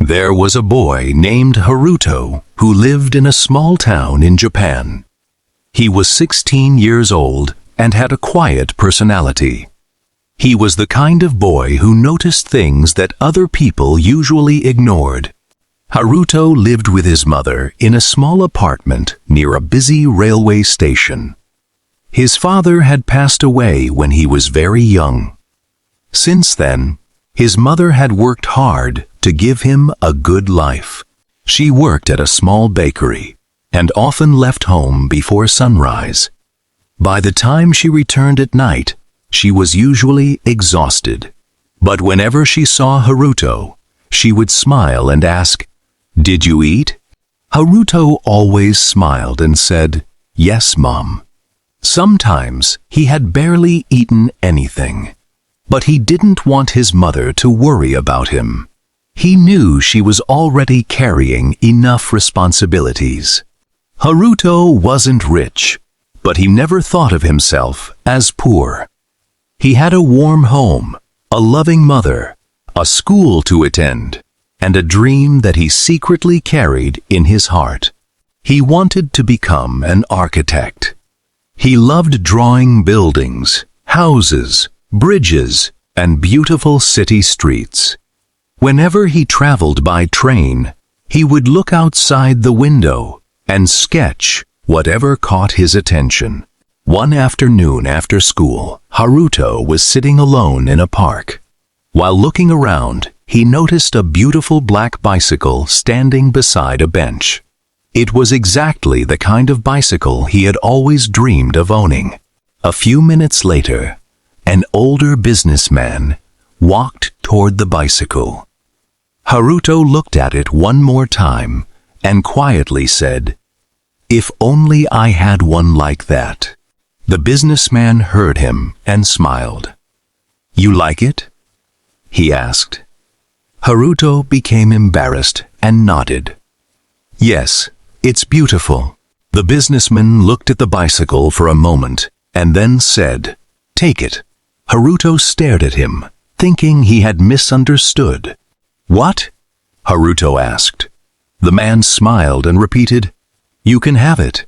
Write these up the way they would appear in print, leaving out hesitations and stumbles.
There was a boy named Haruto who lived in a small town in Japan. He was 16 years old and had a quiet personality. He was the kind of boy who noticed things that other people usually ignored. Haruto lived with his mother in a small apartment near a busy railway station. His father had passed away when he was very young. Since then, his mother had worked hard to give him a good life. She worked at a small bakery and often left home before sunrise. By the time she returned at night, she was usually exhausted. But whenever she saw Haruto, she would smile and ask, "Did you eat?" Haruto always smiled and said, "Yes, Mom." Sometimes he had barely eaten anything. But he didn't want his mother to worry about him. He knew she was already carrying enough responsibilities. Haruto wasn't rich, but he never thought of himself as poor. He had a warm home, a loving mother, a school to attend, and a dream that he secretly carried in his heart. He wanted to become an architect. He loved drawing buildings, houses, bridges, and beautiful city streets. Whenever he traveled by train, he would look outside the window and sketch whatever caught his attention. One afternoon after school, Haruto was sitting alone in a park. While looking around, he noticed a beautiful black bicycle standing beside a bench. It was exactly the kind of bicycle he had always dreamed of owning. A few minutes later, an older businessman walked toward the bicycle. Haruto looked at it one more time and quietly said, "If only I had one like that." The businessman heard him and smiled. "You like it?" he asked. Haruto became embarrassed and nodded. "Yes, it's beautiful." The businessman looked at the bicycle for a moment and then said, "Take it." Haruto stared at him, thinking he had misunderstood. "What?" Haruto asked. The man smiled and repeated, "You can have it.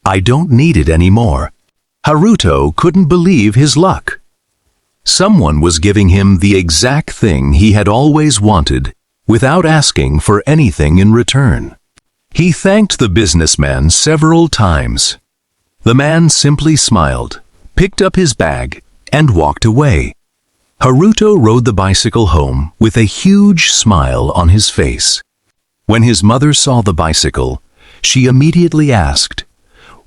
I don't need it anymore." Haruto couldn't believe his luck. Someone was giving him the exact thing he had always wanted without asking for anything in return. He thanked the businessman several times. The man simply smiled, picked up his bag, and walked away. Haruto rode the bicycle home with a huge smile on his face. When his mother saw the bicycle, she immediately asked,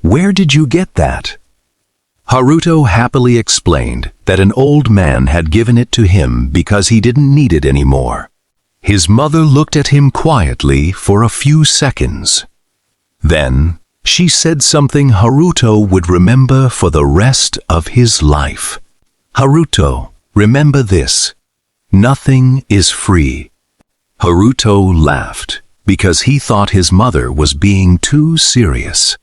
"Where did you get that?" Haruto happily explained that an old man had given it to him because he didn't need it anymore. His mother looked at him quietly for a few seconds. Then, she said something Haruto would remember for the rest of his life. "Haruto, remember this. Nothing is free." Haruto laughed because he thought his mother was being too serious.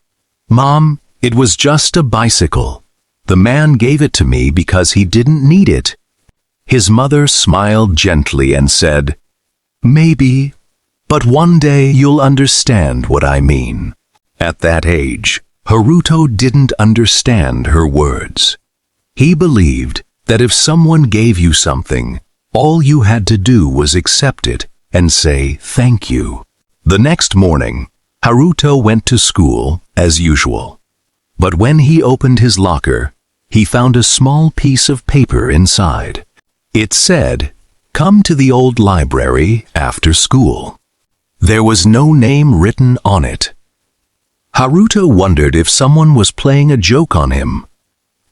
"Mom, it was just a bicycle. The man gave it to me because he didn't need it." His mother smiled gently and said, "Maybe, but one day you'll understand what I mean." At that age, Haruto didn't understand her words. He believed that if someone gave you something, all you had to do was accept it and say thank you. The next morning, Haruto went to school as usual. But when he opened his locker, he found a small piece of paper inside. It said, "Come to the old library after school." There was no name written on it. Haruto wondered if someone was playing a joke on him,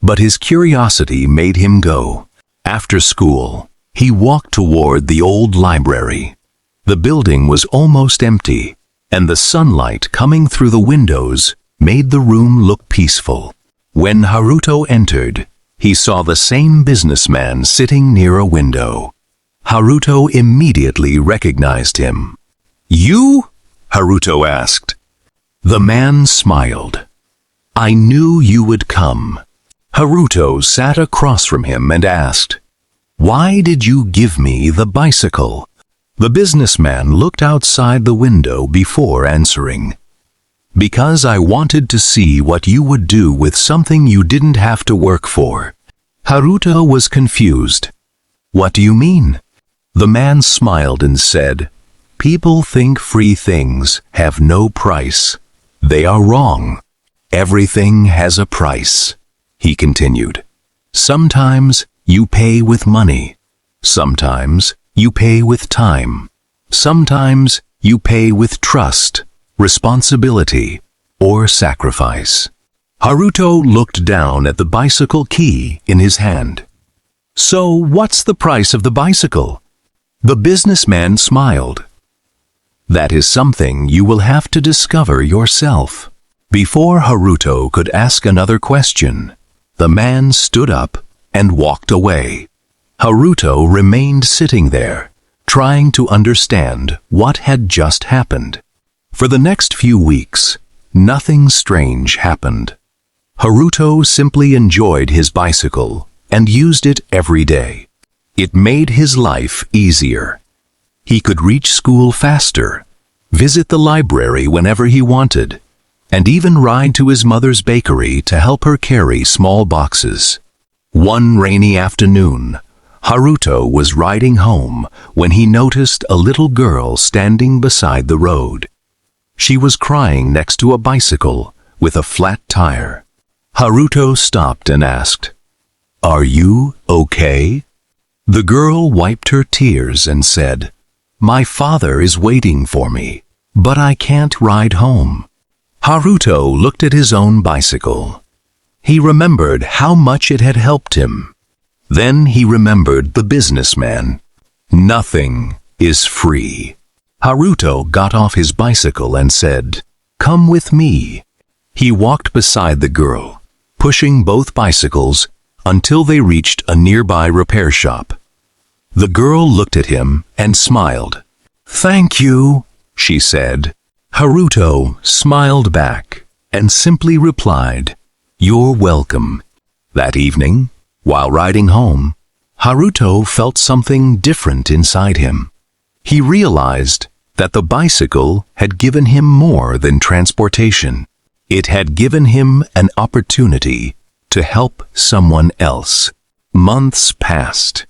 but his curiosity made him go. After school, he walked toward the old library. The building was almost empty, and the sunlight coming through the windows made the room look peaceful. When Haruto entered, he saw the same businessman sitting near a window. Haruto immediately recognized him. "You?" Haruto asked. The man smiled. "I knew you would come." Haruto sat across from him and asked, "Why did you give me the bicycle?" The businessman looked outside the window before answering. Because I wanted to see what you would do with something you didn't have to work for. Haruto was confused. What do you mean? The man smiled and said, People think free things have no price. They are wrong. Everything has a price, he continued. Sometimes you pay with money. Sometimes you pay with time. Sometimes you pay with trust, responsibility, or sacrifice. Haruto looked down at the bicycle key in his hand. So what's the price of the bicycle? The businessman smiled. That is something you will have to discover yourself. Before Haruto could ask another question, the man stood up and walked away. Haruto remained sitting there, trying to understand what had just happened. For the next few weeks, nothing strange happened. Haruto simply enjoyed his bicycle and used it every day. It made his life easier. He could reach school faster, visit the library whenever he wanted, and even ride to his mother's bakery to help her carry small boxes. One rainy afternoon, Haruto was riding home when he noticed a little girl standing beside the road. She was crying next to a bicycle with a flat tire. Haruto stopped and asked, Are you okay? The girl wiped her tears and said, My father is waiting for me, but I can't ride home. Haruto looked at his own bicycle. He remembered how much it had helped him. Then he remembered the businessman. Nothing is free. Haruto got off his bicycle and said, Come with me. He walked beside the girl, pushing both bicycles until they reached a nearby repair shop. The girl looked at him and smiled. Thank you, she said. Haruto smiled back and simply replied, You're welcome. That evening, while riding home, Haruto felt something different inside him. He realized that the bicycle had given him more than transportation. It had given him an opportunity to help someone else. Months passed,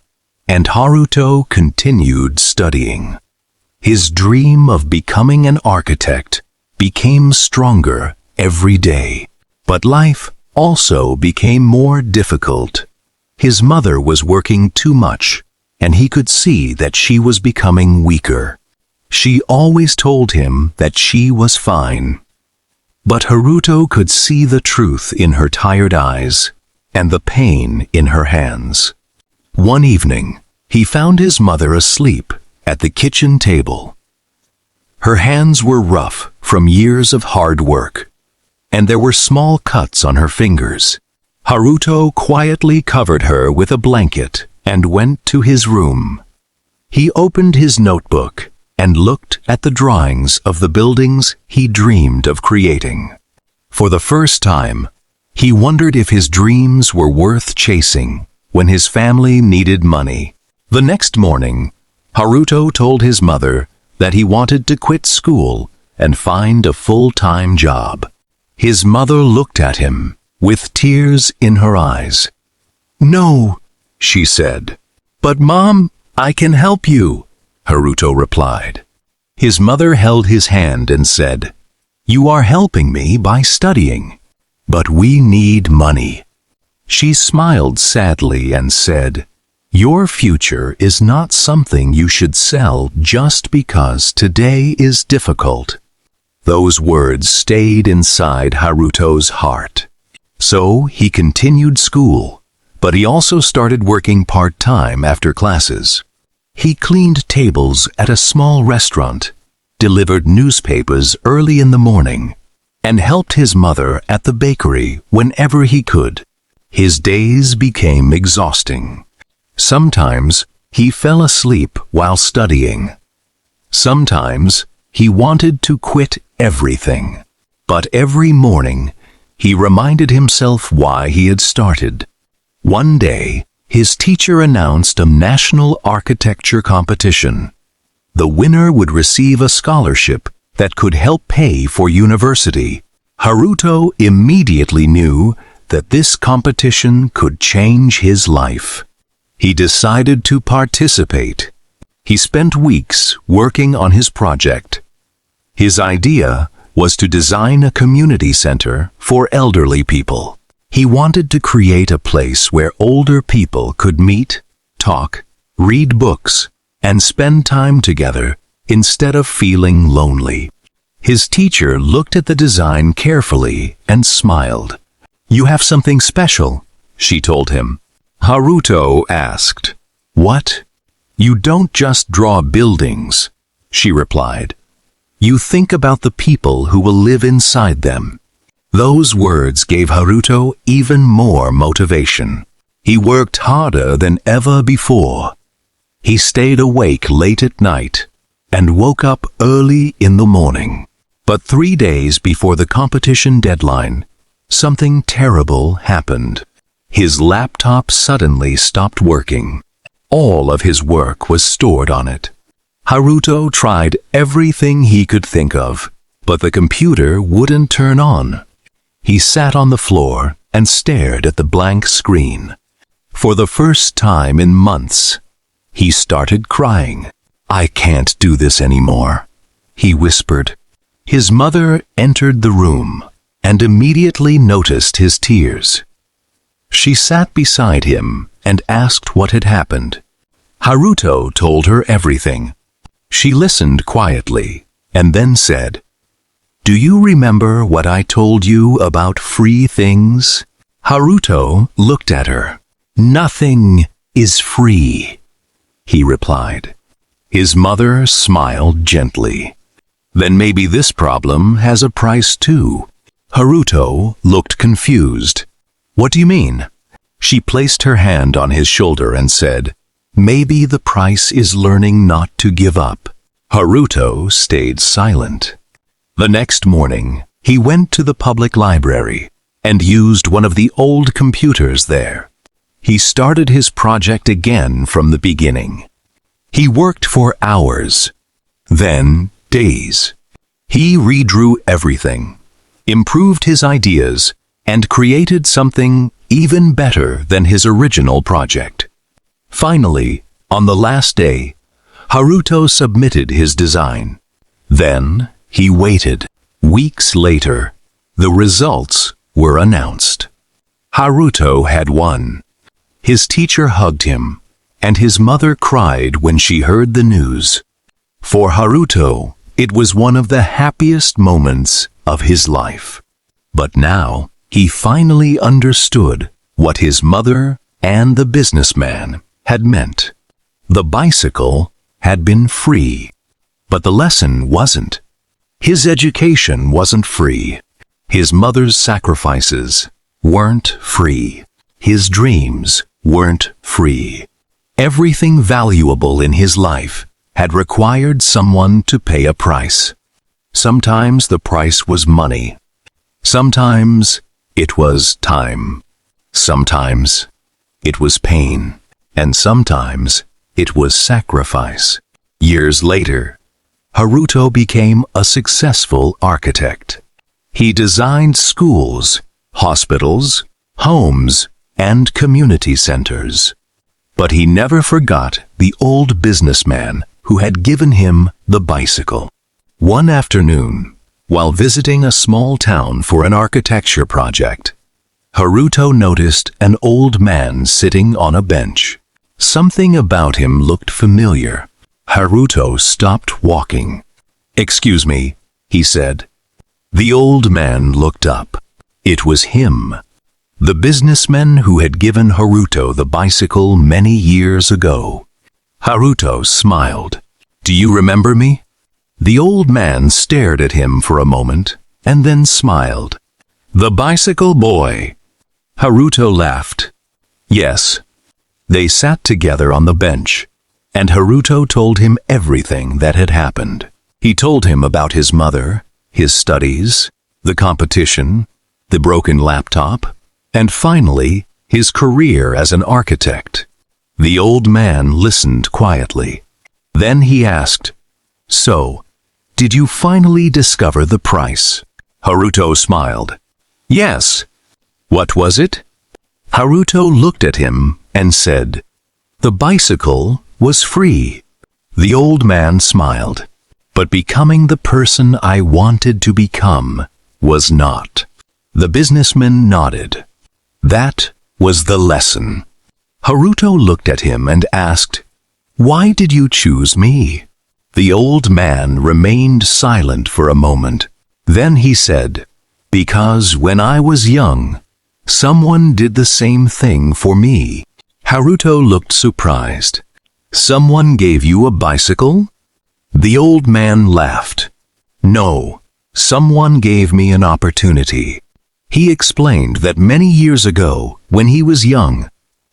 and Haruto continued studying. His dream of becoming an architect became stronger every day. But life also became more difficult. His mother was working too much, and he could see that she was becoming weaker. She always told him that she was fine. But Haruto could see the truth in her tired eyes and the pain in her hands. One evening, he found his mother asleep at the kitchen table. Her hands were rough from years of hard work, and there were small cuts on her fingers. Haruto quietly covered her with a blanket and went to his room. He opened his notebook and looked at the drawings of the buildings he dreamed of creating. For the first time, he wondered if his dreams were worth chasing when his family needed money. The next morning, Haruto told his mother that he wanted to quit school and find a full-time job. His mother looked at him with tears in her eyes. No, she said. But Mom, I can help you, Haruto replied. His mother held his hand and said, You are helping me by studying, but we need money. She smiled sadly and said, Your future is not something you should sell just because today is difficult. Those words stayed inside Haruto's heart. So he continued school, but he also started working part-time after classes. He cleaned tables at a small restaurant, delivered newspapers early in the morning, and helped his mother at the bakery whenever he could. His days became exhausting. Sometimes he fell asleep while studying. Sometimes he wanted to quit everything. But every morning he reminded himself why he had started. One day, his teacher announced a national architecture competition. The winner would receive a scholarship that could help pay for university. Haruto immediately knew that this competition could change his life. He decided to participate. He spent weeks working on his project. His idea was to design a community center for elderly people. He wanted to create a place where older people could meet, talk, read books, and spend time together instead of feeling lonely. His teacher looked at the design carefully and smiled. "You have something special," she told him. Haruto asked, "What?" "You don't just draw buildings," she replied. "You think about the people who will live inside them." Those words gave Haruto even more motivation. He worked harder than ever before. He stayed awake late at night and woke up early in the morning. But 3 days before the competition deadline, something terrible happened. His laptop suddenly stopped working. All of his work was stored on it. Haruto tried everything he could think of, but the computer wouldn't turn on. He sat on the floor and stared at the blank screen. For the first time in months, he started crying. "I can't do this anymore," he whispered. His mother entered the room and immediately noticed his tears. She sat beside him and asked what had happened. Haruto told her everything. She listened quietly and then said, "Do you remember what I told you about free things?" Haruto looked at her. "Nothing is free," he replied. His mother smiled gently. "Then maybe this problem has a price too." Haruto looked confused. "What do you mean?" She placed her hand on his shoulder and said, "Maybe the price is learning not to give up." Haruto stayed silent. The next morning, he went to the public library and used one of the old computers there. He started his project again from the beginning. He worked for hours, then days. He redrew everything, improved his ideas, and created something even better than his original project. Finally, on the last day, Haruto submitted his design. Then he waited. Weeks later, the results were announced. Haruto had won. His teacher hugged him, and his mother cried when she heard the news. For Haruto, it was one of the happiest moments of his life. But now, he finally understood what his mother and the businessman had meant. The bicycle had been free, but the lesson wasn't. His education wasn't free. His mother's sacrifices weren't free. His dreams weren't free. Everything valuable in his life had required someone to pay a price. Sometimes the price was money. Sometimes it was time. Sometimes it was pain. And sometimes it was sacrifice. Years later, Haruto became a successful architect. He designed schools, hospitals, homes, and community centers. But he never forgot the old businessman who had given him the bicycle. One afternoon, while visiting a small town for an architecture project, Haruto noticed an old man sitting on a bench. Something about him looked familiar. Haruto stopped walking. "Excuse me," he said. The old man looked up. It was him, the businessman who had given Haruto the bicycle many years ago. Haruto smiled. "Do you remember me?" The old man stared at him for a moment and then smiled. "The bicycle boy." Haruto laughed. "Yes." They sat together on the bench, and Haruto told him everything that had happened. He told him about his mother, his studies, the competition, the broken laptop, and finally, his career as an architect. The old man listened quietly. Then he asked, So, did you finally discover the price? Haruto smiled. Yes. What was it? Haruto looked at him and said, The bicycle was free. The old man smiled. But becoming the person I wanted to become was not. The businessman nodded. That was the lesson. Haruto looked at him and asked, Why did you choose me? The old man remained silent for a moment. Then he said, Because when I was young, someone did the same thing for me. Haruto looked surprised. Someone gave you a bicycle? The old man laughed. No, someone gave me an opportunity. He explained that many years ago, when he was young,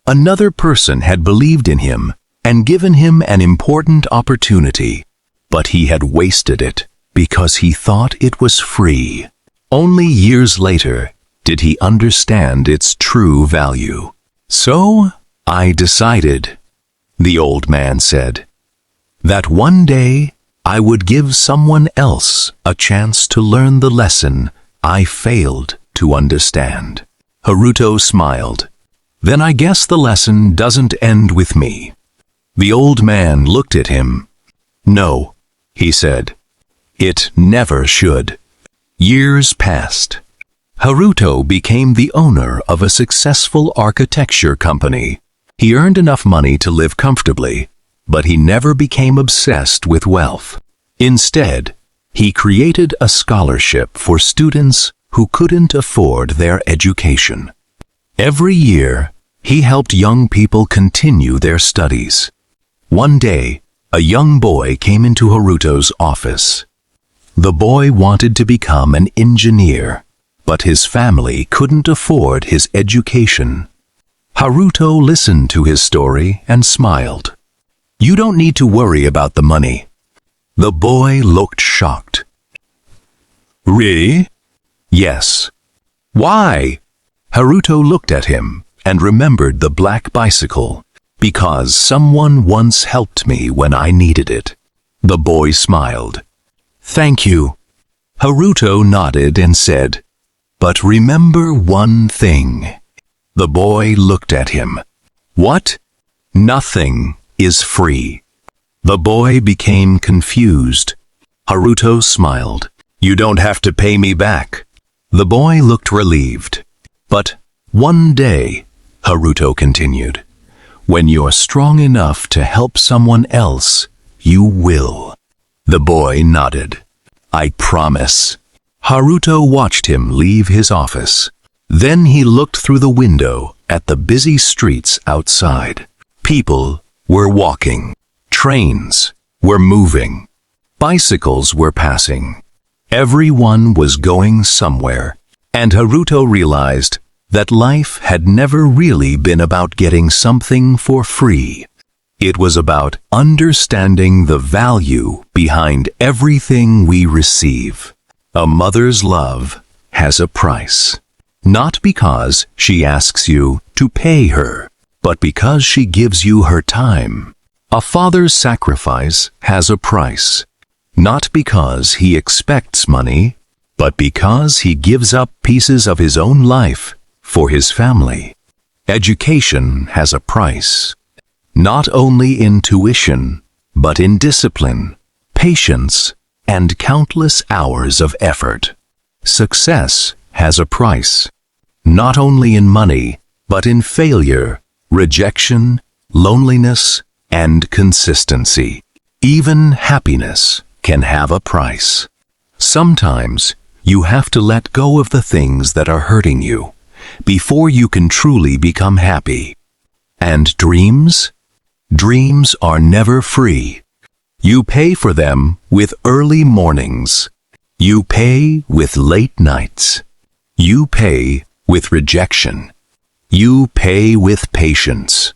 another person had believed in him and given him an important opportunity, but he had wasted it because he thought it was free. Only years later did he understand its true value. So, I decided, the old man said, that one day I would give someone else a chance to learn the lesson I failed to understand. Haruto smiled. Then I guess the lesson doesn't end with me. The old man looked at him. No, he said. It never should. Years passed. Haruto became the owner of a successful architecture company. He earned enough money to live comfortably, but he never became obsessed with wealth. Instead, he created a scholarship for students who couldn't afford their education. Every year, he helped young people continue their studies. One day, a young boy came into Haruto's office. The boy wanted to become an engineer, but his family couldn't afford his education. Haruto listened to his story and smiled. You don't need to worry about the money. The boy looked shocked. Really? Yes. Why? Haruto looked at him and remembered the black bicycle. Because someone once helped me when I needed it. The boy smiled. Thank you. Haruto nodded and said, But remember one thing. The boy looked at him. What? Nothing is free. The boy became confused. Haruto smiled. You don't have to pay me back. The boy looked relieved. But one day, Haruto continued, when you're strong enough to help someone else, you will. The boy nodded. I promise. Haruto watched him leave his office. Then he looked through the window at the busy streets outside. People were walking. Trains were moving. Bicycles were passing. Everyone was going somewhere. And Haruto realized that life had never really been about getting something for free. It was about understanding the value behind everything we receive. A mother's love has a price. Not because she asks you to pay her, but because she gives you her time. A father's sacrifice has a price. Not because he expects money, but because he gives up pieces of his own life for his family. Education has a price. Not only in tuition, but in discipline, patience, and countless hours of effort. Success has a price. Not only in money, but in failure, rejection, loneliness, and consistency. Even happiness can have a price. Sometimes you have to let go of the things that are hurting you before you can truly become happy. And dreams? Dreams are never free. You pay for them with early mornings. You pay with late nights. You pay with rejection. You pay with patience.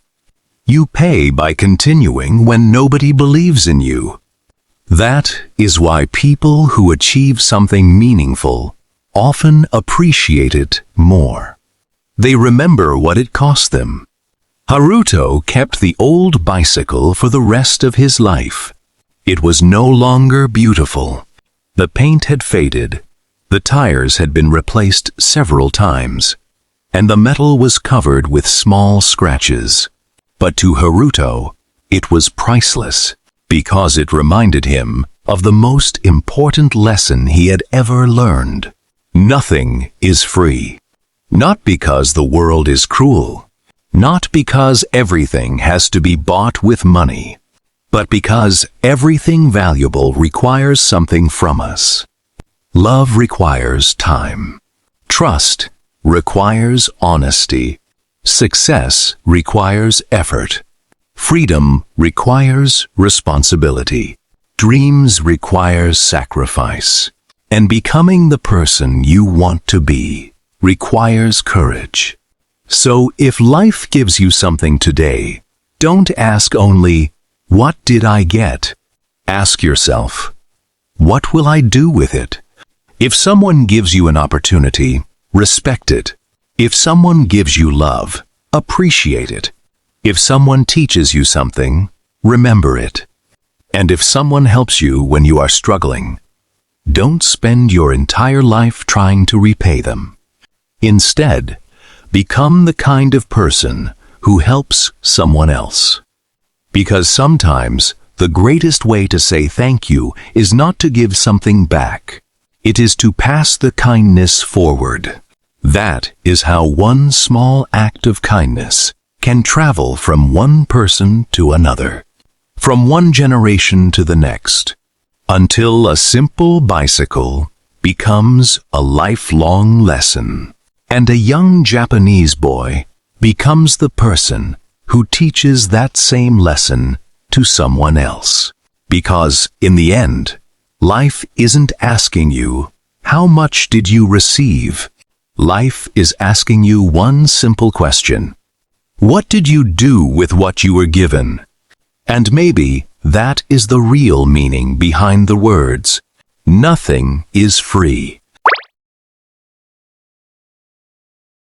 You pay by continuing when nobody believes in you. That is why people who achieve something meaningful often appreciate it more. They remember what it cost them. Haruto kept the old bicycle for the rest of his life. It was no longer beautiful. The paint had faded, the tires had been replaced several times, and the metal was covered with small scratches. But to Haruto, it was priceless, because it reminded him of the most important lesson he had ever learned. Nothing is free. Not because the world is cruel, not because everything has to be bought with money, but because everything valuable requires something from us. Love requires time. Trust requires honesty. Success requires effort. Freedom requires responsibility. Dreams require sacrifice. And becoming the person you want to be requires courage. So if life gives you something today, don't ask only, "What did I get?" Ask yourself, "What will I do with it?" If someone gives you an opportunity, respect it. If someone gives you love, appreciate it. If someone teaches you something, remember it. And if someone helps you when you are struggling, don't spend your entire life trying to repay them. Instead, become the kind of person who helps someone else. Because sometimes the greatest way to say thank you is not to give something back. It is to pass the kindness forward. That is how one small act of kindness can travel from one person to another, from one generation to the next, until a simple bicycle becomes a lifelong lesson, and a young Japanese boy becomes the person who teaches that same lesson to someone else. Because, in the end, life isn't asking you, "How much did you receive?" Life is asking you one simple question: what did you do with what you were given? And maybe that is the real meaning behind the words, "Nothing is free."